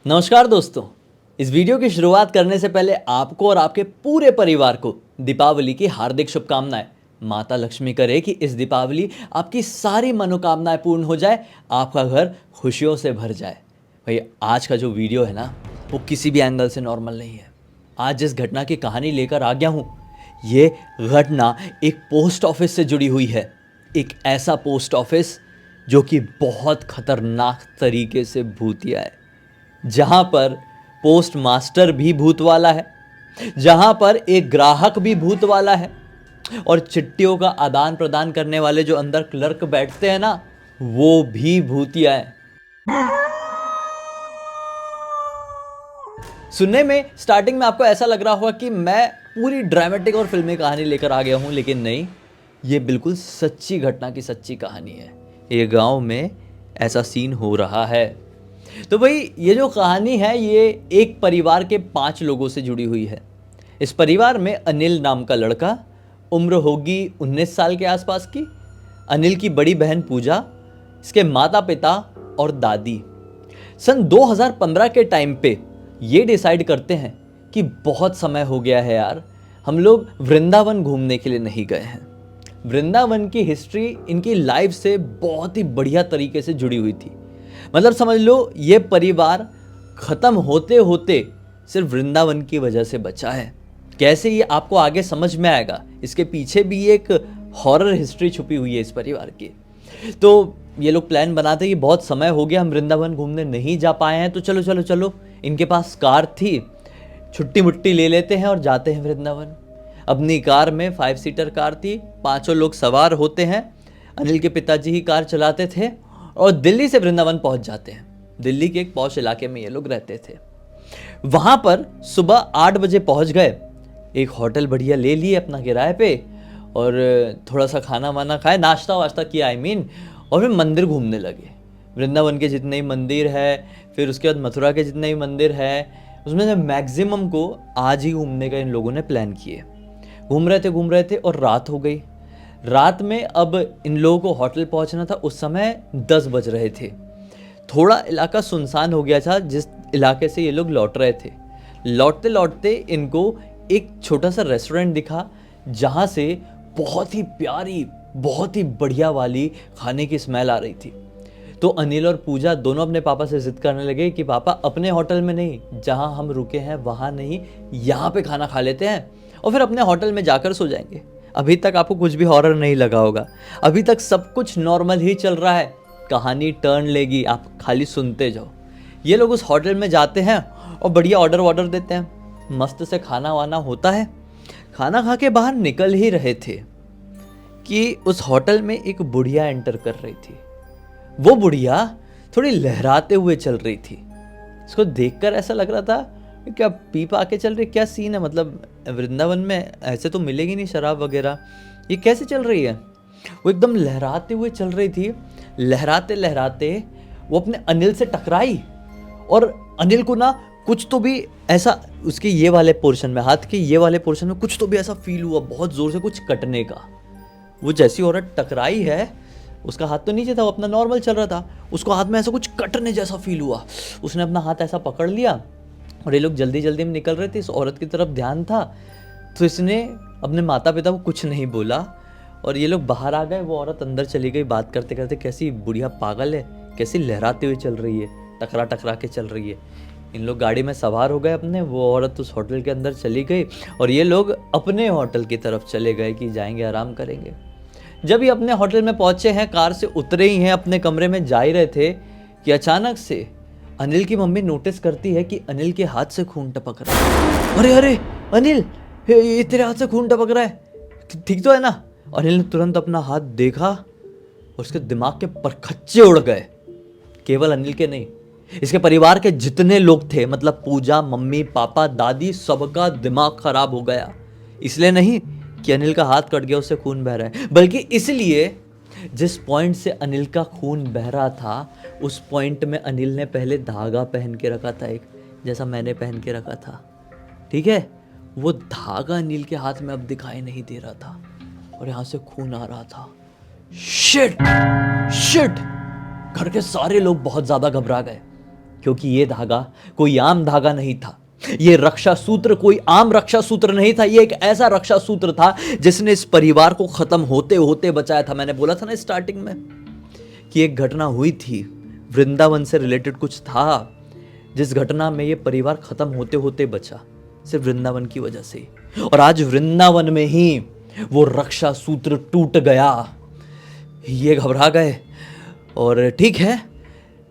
नमस्कार दोस्तों। इस वीडियो की शुरुआत करने से पहले आपको और आपके पूरे परिवार को दीपावली की हार्दिक शुभकामनाएं। माता लक्ष्मी करे कि इस दीपावली आपकी सारी मनोकामनाएं पूर्ण हो जाए, आपका घर खुशियों से भर जाए। भाई आज का जो वीडियो है ना, वो किसी भी एंगल से नॉर्मल नहीं है। आज जिस घटना की कहानी लेकर आ गया हूँ, ये घटना एक पोस्ट ऑफिस से जुड़ी हुई है। एक ऐसा पोस्ट ऑफिस जो कि बहुत खतरनाक तरीके से भूतिया है, जहां पर पोस्ट मास्टर भी भूत वाला है, जहां पर एक ग्राहक भी भूत वाला है, और चिट्ठियों का आदान प्रदान करने वाले जो अंदर क्लर्क बैठते हैं ना, वो भी भूतिया है। सुनने में स्टार्टिंग में आपको ऐसा लग रहा होगा कि मैं पूरी ड्रामेटिक और फिल्मी कहानी लेकर आ गया हूं, लेकिन नहीं, ये बिल्कुल सच्ची घटना की सच्ची कहानी है। ये गांव में ऐसा सीन हो रहा है। तो भाई ये जो कहानी है, ये एक परिवार के 5 लोगों से जुड़ी हुई है। इस परिवार में अनिल नाम का लड़का, उम्र होगी 19 साल के आसपास की। अनिल की बड़ी बहन पूजा, इसके माता पिता और दादी। सन 2015 के टाइम पे ये डिसाइड करते हैं कि बहुत समय हो गया है यार, हम लोग वृंदावन घूमने के लिए नहीं गए हैं। वृंदावन की हिस्ट्री इनकी लाइफ से बहुत ही बढ़िया तरीके से जुड़ी हुई थी। मतलब समझ लो, ये परिवार खत्म होते होते सिर्फ वृंदावन की वजह से बचा है। कैसे, ये आपको आगे समझ में आएगा। इसके पीछे भी एक हॉरर हिस्ट्री छुपी हुई है इस परिवार की। तो ये लोग प्लान बनाते कि बहुत समय हो गया, हम वृंदावन घूमने नहीं जा पाए हैं, तो चलो चलो चलो, इनके पास कार थी, छुट्टी मुट्टी ले लेते हैं और जाते हैं वृंदावन। अपनी कार में 5 सीटर कार थी, 5 लोग सवार होते हैं। अनिल के पिताजी ही कार चलाते थे और दिल्ली से वृंदावन पहुंच जाते हैं। दिल्ली के एक पॉश इलाके में ये लोग रहते थे। वहां पर सुबह 8 बजे पहुंच गए। एक होटल बढ़िया ले लिए अपना किराए पे, और थोड़ा सा खाना वाना खाए, नाश्ता वाश्ता किया और फिर मंदिर घूमने लगे। वृंदावन के जितने ही मंदिर है, फिर उसके बाद मथुरा के जितने ही मंदिर है, उसमें से मैक्सिमम को आज ही घूमने का इन लोगों ने प्लान किए। घूम रहे थे और रात हो गई। रात में अब इन लोगों को होटल पहुंचना था। उस समय 10 बज रहे थे। थोड़ा इलाका सुनसान हो गया था जिस इलाके से ये लोग लौट रहे थे। लौटते लौटते इनको एक छोटा सा रेस्टोरेंट दिखा, जहां से बहुत ही प्यारी, बहुत ही बढ़िया वाली खाने की स्मेल आ रही थी। तो अनिल और पूजा दोनों अपने पापा से जिद करने लगे कि पापा, अपने होटल में नहीं, जहां हम रुके हैं वहां नहीं, यहाँ पे खाना खा लेते हैं और फिर अपने होटल में जाकर सो जाएंगे। अभी तक आपको कुछ भी हॉरर नहीं लगा होगा, अभी तक सब कुछ नॉर्मल ही चल रहा है। कहानी टर्न लेगी, आप खाली सुनते जाओ। ये लोग उस होटल में जाते हैं और बढ़िया ऑर्डर देते हैं। मस्त से खाना वाना होता है। खाना खा के बाहर निकल ही रहे थे कि उस होटल में एक बुढ़िया एंटर कर रही थी। वो बुढ़िया थोड़ी लहराते हुए चल रही थी। इसको देखकर ऐसा लग रहा था, क्या पी पा के चल रही, क्या सीन है, मतलब वृंदावन में ऐसे तो मिलेगी नहीं शराब वगैरह, ये कैसे चल रही है। वो एकदम लहराते हुए चल रही थी। लहराते लहराते वो अपने अनिल से टकराई, और अनिल को ना कुछ तो भी ऐसा, उसके ये वाले पोर्शन में, हाथ के ये वाले पोर्शन में कुछ तो भी ऐसा फील हुआ, बहुत जोर से कुछ कटने का। वो जैसी औरत टकराई है, उसका हाथ तो नीचे था, वो अपना नॉर्मल चल रहा था, उसको हाथ में ऐसा कुछ कटने जैसा फील हुआ। उसने अपना हाथ ऐसा पकड़ लिया और ये लोग जल्दी जल्दी में निकल रहे थे। इस औरत की तरफ ध्यान था, तो इसने अपने माता पिता को कुछ नहीं बोला और ये लोग बाहर आ गए। वो औरत अंदर चली गई। बात करते करते, कैसी बुढ़िया पागल है, कैसी लहराते हुए चल रही है, टकरा टकरा के चल रही है। इन लोग गाड़ी में सवार हो गए अपने। वो औरत उस होटल के अंदर चली गई और ये लोग अपने होटल की तरफ चले गए कि जाएंगे, आराम करेंगे। जब ये अपने होटल में पहुंचे हैं, कार से उतरे ही हैं, अपने कमरे में जा ही रहे थे कि अचानक से अनिल की मम्मी नोटिस करती है कि अनिल के हाथ से खून टपक रहा है। अरे अरे अनिल, ये तेरे हाथ से खून टपक रहा है, ठीक तो है ना। अनिल ने तुरंत अपना हाथ देखा और उसके दिमाग के परखच्चे उड़ गए। केवल अनिल के नहीं, इसके परिवार के जितने लोग थे, मतलब पूजा, मम्मी, पापा, दादी, सबका दिमाग खराब हो गया। इसलिए नहीं कि अनिल का हाथ कट गया, उससे खून बह रहा है, बल्कि इसलिए जिस पॉइंट से अनिल का खून बह रहा था, उस पॉइंट में अनिल ने पहले धागा पहन के रखा था, एक जैसा मैंने पहन के रखा था, ठीक है। वो धागा अनिल के हाथ में अब दिखाई नहीं दे रहा था और यहां से खून आ रहा था। शिट शिट, घर के सारे लोग बहुत ज्यादा घबरा गए क्योंकि ये धागा कोई आम धागा नहीं था। ये रक्षा सूत्र कोई आम रक्षा सूत्र नहीं था। ये एक ऐसा रक्षा सूत्र था जिसने इस परिवार को खत्म होते होते बचाया था। मैंने बोला था ना स्टार्टिंग में कि एक घटना हुई थी, वृंदावन से रिलेटेड कुछ था, जिस घटना में ये परिवार खत्म होते होते बचा सिर्फ वृंदावन की वजह से। और आज वृंदावन में ही वो रक्षा सूत्र टूट गया। ये घबरा गए और ठीक है,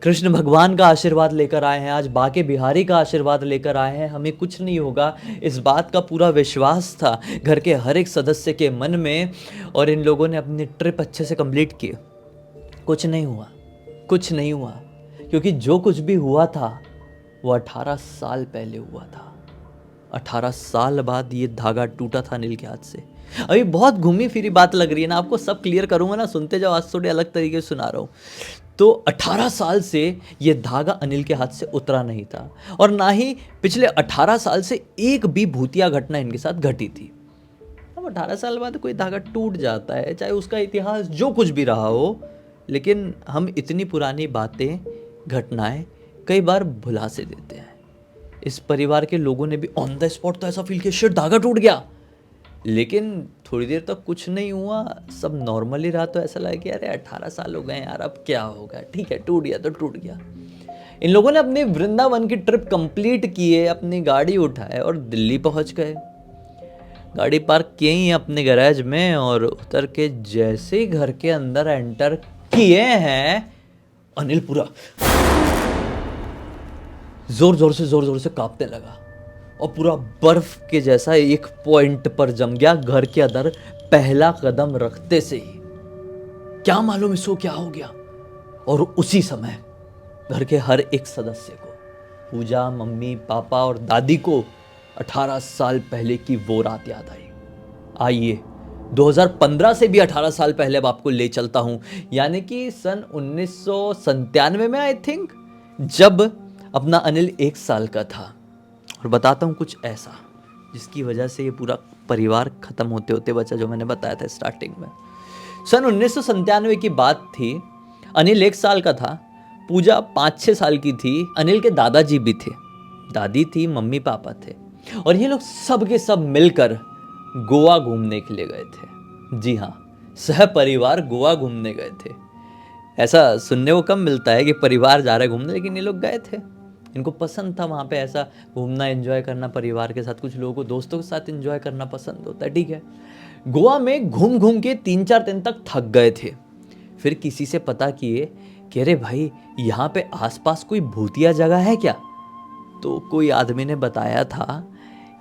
कृष्ण भगवान का आशीर्वाद लेकर आए हैं, आज बाके बिहारी का आशीर्वाद लेकर आए हैं, हमें कुछ नहीं होगा, इस बात का पूरा विश्वास था घर के हर एक सदस्य के मन में। और इन लोगों ने अपनी ट्रिप अच्छे से कंप्लीट की। कुछ नहीं हुआ, कुछ नहीं हुआ, क्योंकि जो कुछ भी हुआ था वो 18 साल पहले हुआ था। 18 साल बाद ये धागा टूटा था अनिल के हाथ से। अभी बहुत घूमी फिरी बात लग रही है ना आपको, सब क्लियर करूंगा ना, सुनते जाओ, आज थोड़े अलग तरीके से सुना रहा हूँ। तो 18 साल से ये धागा अनिल के हाथ से उतरा नहीं था और ना ही पिछले 18 साल से एक भी भूतिया घटना इनके साथ घटी थी। अब 18 साल बाद कोई धागा टूट जाता है, चाहे उसका इतिहास जो कुछ भी रहा हो, लेकिन हम इतनी पुरानी बातें, घटनाएं कई बार भुला से देते हैं। इस परिवार के लोगों ने भी ऑन द स्पॉट तो ऐसा फील किया शिट धागा टूट गया, लेकिन थोड़ी देर तक कुछ नहीं हुआ, सब नॉर्मली रहा। तो ऐसा लगा कि अरे 18 साल हो गए यार, अब क्या होगा, ठीक है टूट गया तो टूट गया। इन लोगों ने अपने वृंदावन की ट्रिप कंप्लीट किए, अपनी गाड़ी उठाए और दिल्ली पहुंच गए। गाड़ी पार्क किए अपने गैराज में और उतर के जैसे ही घर के अंदर एंटर किए हैं, अनिल पूरा जोर जोर से कांपने लगा और पूरा बर्फ के जैसा एक पॉइंट पर जम गया घर के अंदर पहला कदम रखते से ही। क्या मालूम इसको क्या हो गया। और उसी समय घर के हर एक सदस्य को, पूजा, मम्मी, पापा और दादी को 18 साल पहले की वो रात याद आई। आइए 2015 से भी 18 साल पहले अब आपको ले चलता हूं, यानी कि सन 1997 में आई थिंक, जब अपना अनिल 1 साल का था। और बताता हूँ कुछ ऐसा जिसकी वजह से ये पूरा परिवार खत्म होते होते बचा, जो मैंने बताया था स्टार्टिंग में। सन 1997 की बात थी। अनिल 1 साल का था, पूजा 5-6 साल की थी, अनिल के दादाजी भी थे, दादी थी, मम्मी पापा थे, और ये लोग सब के सब मिलकर गोवा घूमने के लिए गए थे। जी हाँ, सह परिवार गोवा घूमने गए थे। ऐसा सुनने को कम मिलता है कि परिवार जा रहे घूमने, लेकिन ये लोग गए थे। इनको पसंद था वहाँ पे ऐसा घूमना, एंजॉय करना परिवार के साथ। कुछ लोगों को दोस्तों के साथ एंजॉय करना पसंद होता है, ठीक है। गोवा में घूम घूम के 3-4 दिन तक थक गए थे। फिर किसी से पता किए कि अरे भाई यहाँ पे आसपास कोई भूतिया जगह है क्या। तो कोई आदमी ने बताया था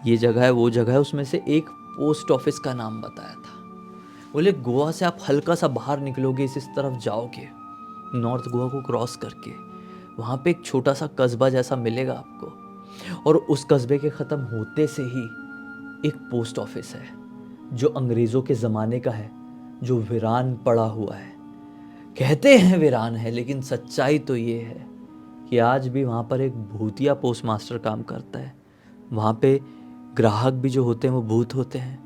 ये जगह है, वो जगह है, उसमें से एक पोस्ट ऑफिस का नाम बताया था। बोले गोवा से आप हल्का सा बाहर निकलोगे, इस तरफ जाओगे, नॉर्थ गोवा को क्रॉस करके, वहाँ पे एक छोटा सा कस्बा जैसा मिलेगा आपको, और उस कस्बे के ख़त्म होते से ही एक पोस्ट ऑफिस है जो अंग्रेज़ों के ज़माने का है, जो वीरान पड़ा हुआ है। कहते हैं वीरान है, लेकिन सच्चाई तो ये है कि आज भी वहाँ पर एक भूतिया पोस्ट मास्टर काम करता है। वहाँ पे ग्राहक भी जो होते हैं वो भूत होते हैं,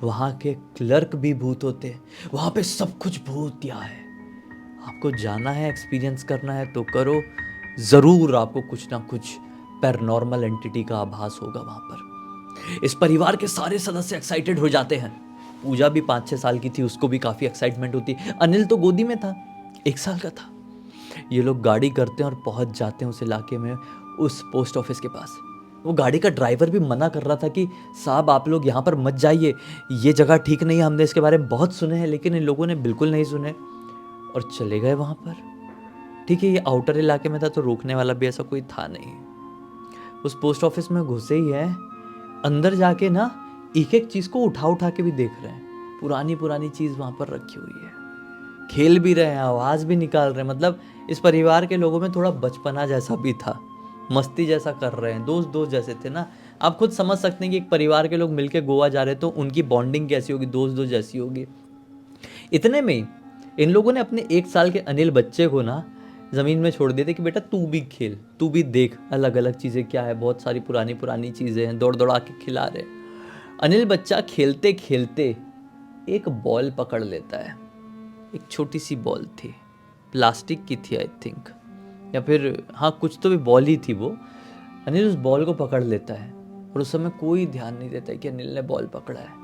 वहाँ के क्लर्क भी भूत होते हैं, वहाँ पे सब कुछ भूतिया है। आपको जाना है, एक्सपीरियंस करना है तो करो, ज़रूर आपको कुछ ना कुछ पैरानॉर्मल एंटिटी का आभास होगा वहाँ पर। इस परिवार के सारे सदस्य एक्साइटेड हो जाते हैं। पूजा भी 5-6 साल की थी, उसको भी काफ़ी एक्साइटमेंट होती। अनिल तो गोदी में था, 1 साल का था। ये लोग गाड़ी करते हैं और पहुँच जाते हैं उस इलाके में, उस पोस्ट ऑफिस के पास। वो गाड़ी का ड्राइवर भी मना कर रहा था कि साहब आप लोग यहाँ पर मत जाइए, ये जगह ठीक नहीं है, हमने इसके बारे में बहुत सुने हैं। लेकिन इन लोगों ने बिल्कुल नहीं सुने और चले गए वहाँ पर। ठीक है, ये आउटर इलाके में था तो रोकने वाला भी ऐसा कोई था नहीं। उस पोस्ट ऑफिस में घुसे ही है, अंदर जाके ना एक एक चीज़ को उठा उठा के भी देख रहे हैं। पुरानी पुरानी चीज़ वहाँ पर रखी हुई है, खेल भी रहे हैं, आवाज़ भी निकाल रहे हैं। मतलब इस परिवार के लोगों में थोड़ा बचपना जैसा भी था, मस्ती जैसा कर रहे हैं, दोस्त दोस्त जैसे थे ना। आप खुद समझ सकते हैं कि एक परिवार के लोग मिलके गोवा जा रहे हैं तो उनकी बॉन्डिंग कैसी होगी, दोस्त दोस्त जैसी होगी। इतने में इन लोगों ने अपने 1 साल के अनिल बच्चे को ना ज़मीन में छोड़ दिए थे कि बेटा तू भी खेल, तू भी देख अलग अलग चीज़ें क्या है, बहुत सारी पुरानी पुरानी चीज़ें हैं, दौड़ दौड़ा के खिला रहे। अनिल बच्चा खेलते खेलते एक बॉल पकड़ लेता है। एक छोटी सी बॉल थी, प्लास्टिक की थी आई थिंक, या फिर हाँ कुछ तो भी बॉल ही थी वो। अनिल उस बॉल को पकड़ लेता है और उस समय कोई ध्यान नहीं देता है कि अनिल ने बॉल पकड़ा है।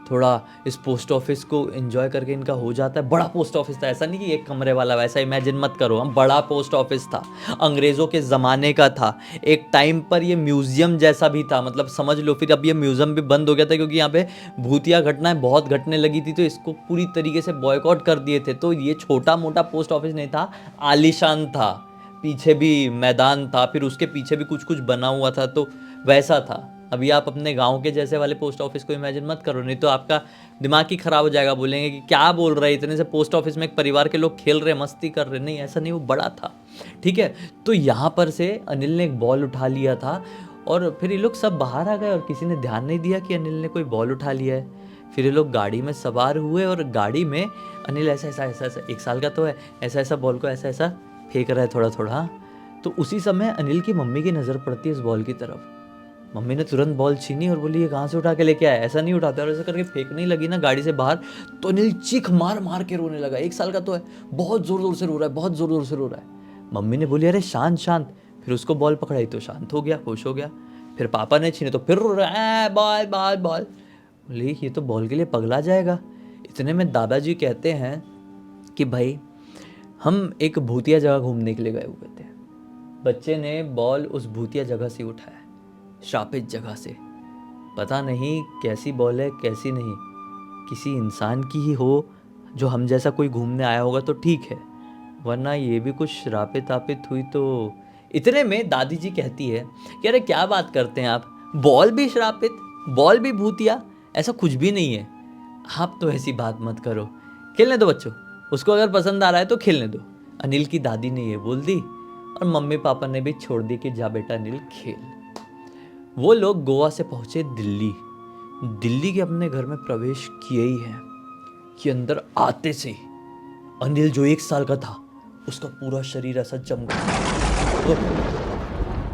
थोड़ा इस पोस्ट ऑफिस को एंजॉय करके इनका हो जाता है। बड़ा पोस्ट ऑफिस था, ऐसा नहीं कि एक कमरे वाला, वैसा इमेजिन मत करो। हम बड़ा पोस्ट ऑफिस था, अंग्रेज़ों के ज़माने का था। एक टाइम पर ये म्यूज़ियम जैसा भी था, मतलब समझ लो। फिर अब ये म्यूज़ियम भी बंद हो गया था क्योंकि यहाँ पे भूतिया घटनाएं बहुत घटने लगी थी, तो इसको पूरी तरीके से बॉयकॉट कर दिए थे। तो ये छोटा मोटा पोस्ट ऑफिस नहीं था, आलीशान था। पीछे भी मैदान था, फिर उसके पीछे भी कुछ कुछ बना हुआ था, तो वैसा था। अभी आप अपने गांव के जैसे वाले पोस्ट ऑफिस को इमेजिन मत करो, नहीं तो आपका दिमाग ही खराब हो जाएगा। बोलेंगे कि क्या बोल रहे हैं, इतने से पोस्ट ऑफिस में एक परिवार के लोग खेल रहे, मस्ती कर रहे। नहीं, ऐसा नहीं, वो बड़ा था। ठीक है, तो यहाँ पर से अनिल ने एक बॉल उठा लिया था और फिर ये लोग सब बाहर आ गए और किसी ने ध्यान नहीं दिया कि अनिल ने कोई बॉल उठा लिया है। फिर ये लोग गाड़ी में सवार हुए और गाड़ी में अनिल ऐसा ऐसा ऐसा ऐसा, 1 साल का तो है, ऐसा ऐसा बॉल को ऐसा ऐसा फेंक रहा है थोड़ा थोड़ा। तो उसी समय अनिल की मम्मी की नज़र पड़ती है इस बॉल की तरफ। मम्मी ने तुरंत बॉल छीनी और बोली ये कहाँ से उठा के लेके आया, ऐसा नहीं उठाता। और ऐसा करके फेंकने लगी ना गाड़ी से बाहर, तो अनिल चीख मार मार के रोने लगा। 1 साल का तो है, बहुत ज़ोर ज़ोर से रो रहा है, बहुत ज़ोर ज़ोर से रो रहा है। मम्मी ने बोली अरे शांत शांत। फिर उसको बॉल पकड़ाई तो शांत हो गया, खुश हो गया। फिर पापा ने छीने तो फिर रो रहा है, बॉल बॉल बॉल। बोली ये तो बॉल के लिए पगला जाएगा। इतने में दादाजी कहते हैं कि भाई हम एक भूतिया जगह घूमने के लिए गए हुए थे। बच्चे ने बॉल उस भूतिया जगह से उठाया, श्रापित जगह से। पता नहीं कैसी बॉल है कैसी नहीं, किसी इंसान की ही हो जो हम जैसा कोई घूमने आया होगा तो ठीक है, वरना ये भी कुछ श्रापित आपित हुई तो। इतने में दादी जी कहती है कि अरे क्या बात करते हैं आप, बॉल भी श्रापित, बॉल भी भूतिया, ऐसा कुछ भी नहीं है। आप तो ऐसी बात मत करो, खेलने दो बच्चों, उसको अगर पसंद आ रहा है तो खेलने दो। अनिल की दादी ने ये बोल दी और मम्मी पापा ने भी छोड़ दी कि जा बेटा अनिल खेल। वो लोग गोवा से पहुंचे दिल्ली। दिल्ली के अपने घर में प्रवेश किए ही है कि अंदर आते से अनिल जो 1 साल का था उसका पूरा शरीर ऐसा जम गया, तो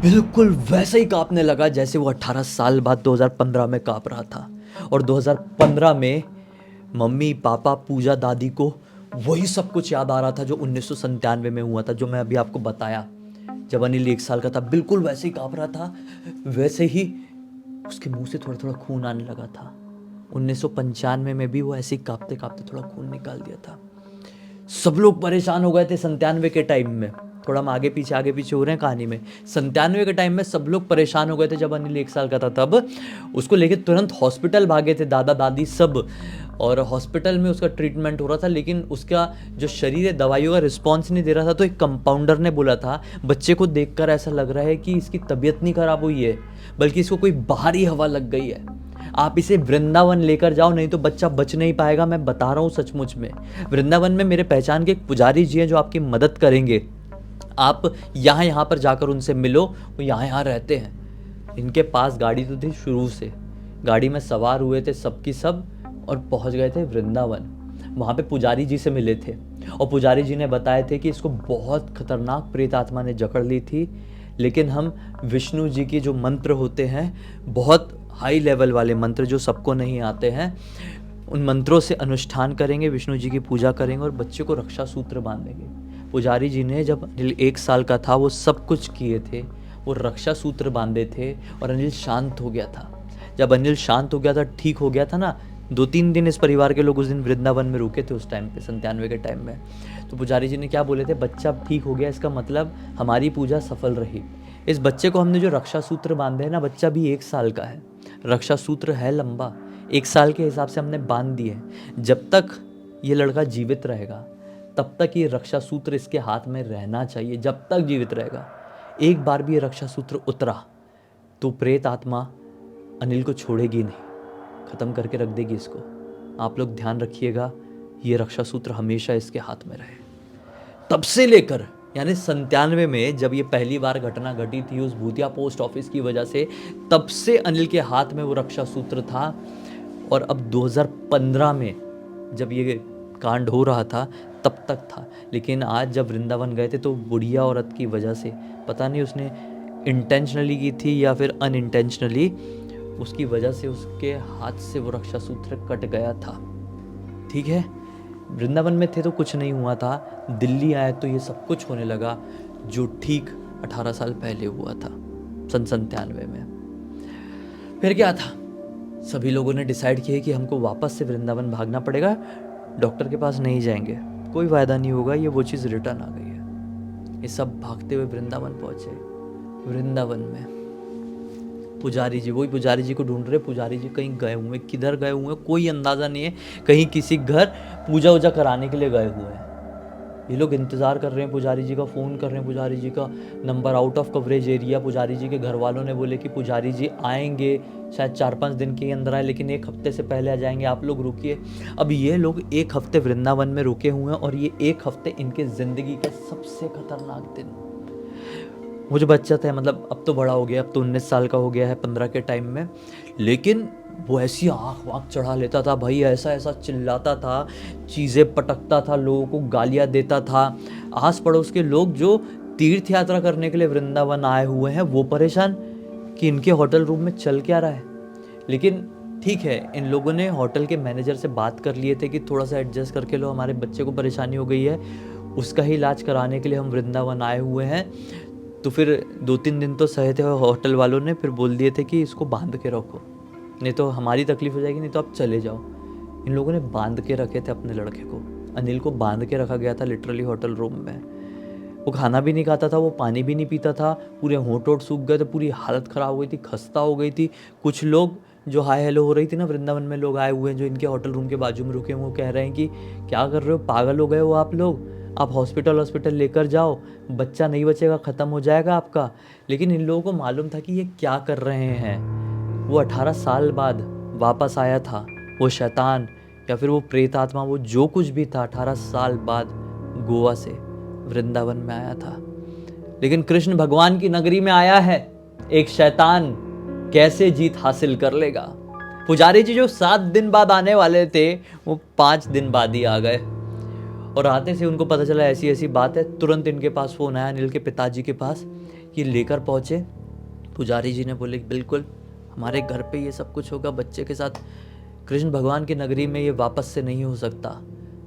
बिल्कुल वैसे ही कांपने लगा जैसे वो 18 साल बाद 2015 में कांप रहा था। और 2015 में मम्मी पापा पूजा दादी को वही सब कुछ याद आ रहा था जो 1997 में हुआ था, जो मैं अभी आपको बताया। जब अनिल 1 साल का था बिल्कुल वैसे ही कांप रहा था, वैसे ही उसके मुंह से थोड़ा थोड़ा खून आने लगा था। 1995 में भी वो ऐसे ही कांपते कांपते थोड़ा खून निकाल दिया था। सब लोग परेशान हो गए थे 97 के टाइम में। थोड़ा हम आगे पीछे हो रहे हैं कहानी में। 97 के टाइम में सब लोग परेशान हो गए थे जब अनिल 1 साल का था। तब उसको लेके तुरंत हॉस्पिटल भागे थे दादा दादी सब, और हॉस्पिटल में उसका ट्रीटमेंट हो रहा था। लेकिन उसका जो शरीर है दवाइयों का रिस्पॉन्स नहीं दे रहा था। तो एक कंपाउंडर ने बोला था बच्चे को देखकर ऐसा लग रहा है कि इसकी तबीयत नहीं खराब हुई है, बल्कि इसको कोई बाहरी हवा लग गई है। आप इसे वृंदावन लेकर जाओ, नहीं तो बच्चा बच नहीं पाएगा। मैं बता रहा हूँ सचमुच में। वृंदावन में मेरे पहचान के एक पुजारी जी हैं जो आपकी मदद करेंगे। आप यहाँ पर जाकर उनसे मिलो, वो यहाँ रहते हैं। इनके पास गाड़ी तो थी शुरू से, गाड़ी में सवार हुए थे सबकी सब और पहुँच गए थे वृंदावन। वहाँ पे पुजारी जी से मिले थे और पुजारी जी ने बताए थे कि इसको बहुत खतरनाक प्रेत आत्मा ने जकड़ ली थी, लेकिन हम विष्णु जी के जो मंत्र होते हैं, बहुत हाई लेवल वाले मंत्र जो सबको नहीं आते हैं, उन मंत्रों से अनुष्ठान करेंगे, विष्णु जी की पूजा करेंगे और बच्चे को रक्षा सूत्र बांधेंगे। पुजारी जी ने जब अनिल 1 साल का था वो सब कुछ किए थे, वो रक्षा सूत्र बांधे थे और अनिल शांत हो गया था। जब अनिल शांत हो गया था, ठीक हो गया था ना, 2-3 दिन इस परिवार के लोग उस दिन वृंदावन में रुके थे उस टाइम पे, 97 के टाइम में। तो पुजारी जी ने क्या बोले थे, बच्चा अब ठीक हो गया, इसका मतलब हमारी पूजा सफल रही। इस बच्चे को हमने जो रक्षा सूत्र बांधे हैं ना, बच्चा भी 1 साल का है, रक्षा सूत्र है लंबा, 1 साल के हिसाब से हमने बांध दिए। जब तक ये लड़का जीवित रहेगा तब तक ये रक्षा सूत्र इसके हाथ में रहना चाहिए, जब तक जीवित रहेगा। एक बार भी ये रक्षा सूत्र उतरा तो प्रेत आत्मा अनिल को छोड़ेगी नहीं, ख़त्म करके रख देगी इसको। आप लोग ध्यान रखिएगा, ये रक्षा सूत्र हमेशा इसके हाथ में रहे। तब से लेकर यानी 97 में जब ये पहली बार घटना घटी थी उस भूतिया पोस्ट ऑफिस की वजह से, तब से अनिल के हाथ में वो रक्षा सूत्र था। और अब 2015 में जब ये कांड हो रहा था तब तक था। लेकिन आज जब वृंदावन गए थे तो बुढ़िया औरत की वजह से, पता नहीं उसने इंटेंशनली की थी या फिर अनइंटेंशनली, उसकी वजह से उसके हाथ से वो रक्षा सूत्र कट गया था। ठीक है, वृंदावन में थे तो कुछ नहीं हुआ था, दिल्ली आए तो ये सब कुछ होने लगा। जो ठीक 18 साल पहले हुआ था, सन 97 में। फिर क्या था, सभी लोगों ने डिसाइड किया कि हमको वापस से वृंदावन भागना पड़ेगा, डॉक्टर के पास नहीं जाएंगे, कोई फ़ायदा नहीं होगा, ये वो चीज़ रिटर्न आ गई है। ये सब भागते हुए वृंदावन पहुँचे। वृंदावन में पुजारी जी, वही पुजारी जी को ढूंढ रहे। पुजारी जी कहीं गए हुए, किधर गए हुए कोई अंदाज़ा नहीं है, कहीं किसी घर पूजा वूजा कराने के लिए गए हुए हैं। ये लोग इंतज़ार कर रहे हैं पुजारी जी का, फ़ोन कर रहे हैं पुजारी जी का, number out of coverage area. पुजारी जी के घर वालों ने बोले कि पुजारी जी आएंगे शायद 4-5 दिन के अंदर आए, लेकिन 1 हफ्ते से पहले आ जाएंगे, आप लोग रुकिए। अब ये लोग 1 हफ्ते वृंदावन में रुके हुए हैं और ये 1 हफ्ते इनके ज़िंदगी का सबसे खतरनाक दिन। वो जो बच्चा था, मतलब अब तो बड़ा हो गया, अब तो 19 साल का हो गया है 15 के टाइम में, लेकिन वो ऐसी आँख वाँख चढ़ा लेता था भाई, ऐसा ऐसा चिल्लाता था, चीज़ें पटकता था, लोगों को गालियाँ देता था। आस पड़ोस के लोग जो तीर्थ यात्रा करने के लिए वृंदावन आए हुए हैं वो परेशान कि इनके होटल रूम में चल क्या रहा है। लेकिन ठीक है, इन लोगों ने होटल के मैनेजर से बात कर लिए थे कि थोड़ा सा एडजस्ट करके लो, हमारे बच्चे को परेशानी हो गई है, उसका ही इलाज कराने के लिए हम वृंदावन आए हुए हैं। तो फिर 2-3 दिन तो सहे थे होटल वालों ने, फिर बोल दिए थे कि इसको बांध के रखो, नहीं तो हमारी तकलीफ हो जाएगी, नहीं तो आप चले जाओ। इन लोगों ने बांध के रखे थे अपने लड़के को, अनिल को बांध के रखा गया था लिटरली होटल रूम में। वो खाना भी नहीं खाता था, वो पानी भी नहीं पीता था, पूरे होंठ वोट सूख गए थे, पूरी हालत ख़राब हो गई थी, खस्ता हो गई थी। कुछ लोग जो हाय हेलो हो रही थी ना, वृंदावन में लोग आए हुए हैं जो इनके होटल रूम के बाजू में रुके हुए, वो कह रहे हैं कि क्या कर रहे हो, पागल हो गए हो आप लोग, आप हॉस्पिटल लेकर जाओ, बच्चा नहीं बचेगा, ख़त्म हो जाएगा आपका। लेकिन इन लोगों को मालूम था कि ये क्या कर रहे हैं। वो 18 साल बाद वापस आया था, वो शैतान या फिर वो प्रेत आत्मा, वो जो कुछ भी था, 18 साल बाद गोवा से वृंदावन में आया था। लेकिन कृष्ण भगवान की नगरी में आया है, एक शैतान कैसे जीत हासिल कर लेगा। पुजारी जी जो 7 दिन बाद आने वाले थे, वो 5 दिन बाद ही आ गए। और आते से उनको पता चला ऐसी ऐसी बात है, तुरंत इनके पास फ़ोन आया अनिल के पिताजी के पास, कि लेकर पहुँचे। पुजारी जी ने बोले बिल्कुल हमारे घर पे ये सब कुछ होगा बच्चे के साथ, कृष्ण भगवान की नगरी में ये वापस से नहीं हो सकता,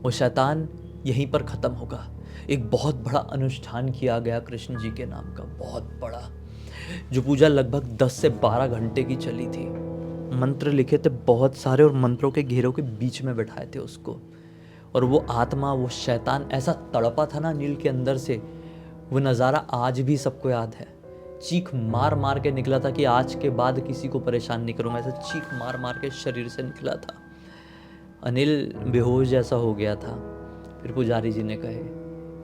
वो शैतान यहीं पर ख़त्म होगा। एक बहुत बड़ा अनुष्ठान किया गया कृष्ण जी के नाम का, बहुत बड़ा, जो पूजा लगभग 10 से 12 घंटे की चली थी। मंत्र लिखे थे बहुत सारे और मंत्रों के घेरों के बीच में बैठाए थे उसको। और वो आत्मा, वो शैतान ऐसा तड़पा था ना नील के अंदर से, वो नज़ारा आज भी सबको याद है। चीख मार मार के निकला था कि आज के बाद किसी को परेशान नहीं करूँगा, ऐसा चीख मार मार के शरीर से निकला था। अनिल बेहोश जैसा हो गया था। फिर पुजारी जी ने कहे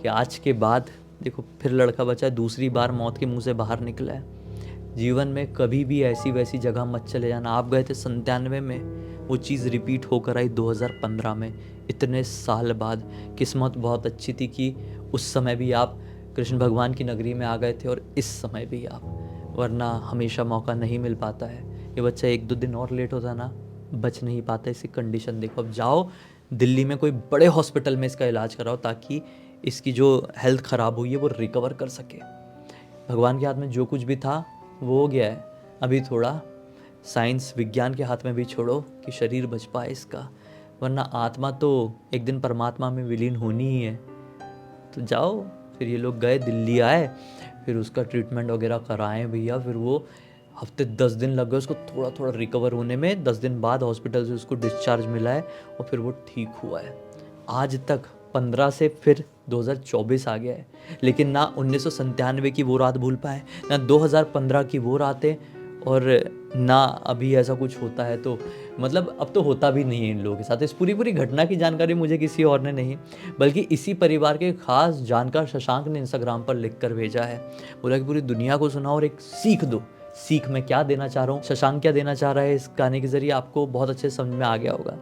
कि आज के बाद देखो फिर लड़का बचा, दूसरी बार मौत के मुंह से बाहर निकला है, जीवन में कभी भी ऐसी वैसी जगह मत चले जाना। आप गए थे 97 में, वो चीज़ रिपीट होकर आई 2015 में, इतने साल बाद। किस्मत बहुत अच्छी थी कि उस समय भी आप कृष्ण भगवान की नगरी में आ गए थे और इस समय भी आप, वरना हमेशा मौका नहीं मिल पाता है। ये बच्चा 1-2 दिन और लेट होता ना, बच नहीं पाता। इसकी कंडीशन देखो। अब जाओ दिल्ली में कोई बड़े हॉस्पिटल में इसका इलाज कराओ, ताकि इसकी जो हेल्थ ख़राब हुई है वो रिकवर कर सके। भगवान के हाथ में जो कुछ भी था वो हो गया है, अभी थोड़ा साइंस विज्ञान के हाथ में भी छोड़ो कि शरीर बच पाए इसका, वरना आत्मा तो एक दिन परमात्मा में विलीन होनी ही है। तो जाओ। फिर ये लोग गए, दिल्ली आए, फिर उसका ट्रीटमेंट वगैरह कराएं भैया। फिर वो हफ्ते 10 दिन लग गए उसको थोड़ा थोड़ा रिकवर होने में। 10 दिन बाद हॉस्पिटल से उसको डिस्चार्ज मिला है और फिर वो ठीक हुआ है। आज तक 15 से फिर 2024 आ गया है, लेकिन ना 1997 की वो रात भूल पाए, ना 2015 की वो रातें, और ना अभी ऐसा कुछ होता है। तो मतलब अब तो होता भी नहीं है इन लोगों के साथ। इस पूरी घटना की जानकारी मुझे किसी और ने नहीं, बल्कि इसी परिवार के खास जानकार शशांक ने इंस्टाग्राम पर लिख कर भेजा है। बोला कि पूरी दुनिया को सुनाओ और एक सीख दो। सीख मैं क्या देना चाह रहा हूँ, शशांक क्या देना चाह रहा है इस गाने के जरिए, आपको बहुत अच्छे समझ में आ गया होगा।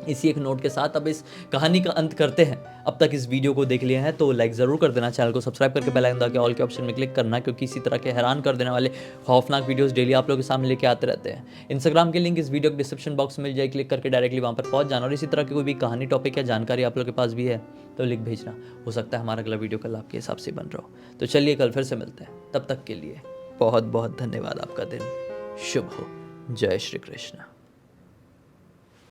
इसी एक नोट के साथ अब इस कहानी का अंत करते हैं। अब तक इस वीडियो को देख लिया है तो लाइक ज़रूर कर देना, चैनल को सब्सक्राइब करके बेल आइकन दबा के ऑल के ऑप्शन में क्लिक करना, क्योंकि इसी तरह के हैरान कर देने वाले खौफनाक वीडियोस डेली आप लोगों के सामने लेके आते रहते हैं। इंस्टाग्राम की लिंक इस वीडियो के डिस्क्रिप्शन बॉक्स में मिल जाए, क्लिक करके डायरेक्टली वहाँ पर पहुँच जाना। और इसी तरह की कोई भी कहानी, टॉपिक या जानकारी आप लोग के पास भी है तो लिख भेजना, हो सकता है हमारा अगला वीडियो कल आपके हिसाब से बन रहा हो। तो चलिए कल फिर से मिलते हैं, तब तक के लिए बहुत बहुत धन्यवाद। आपका दिन शुभ हो। जय श्री कृष्ण।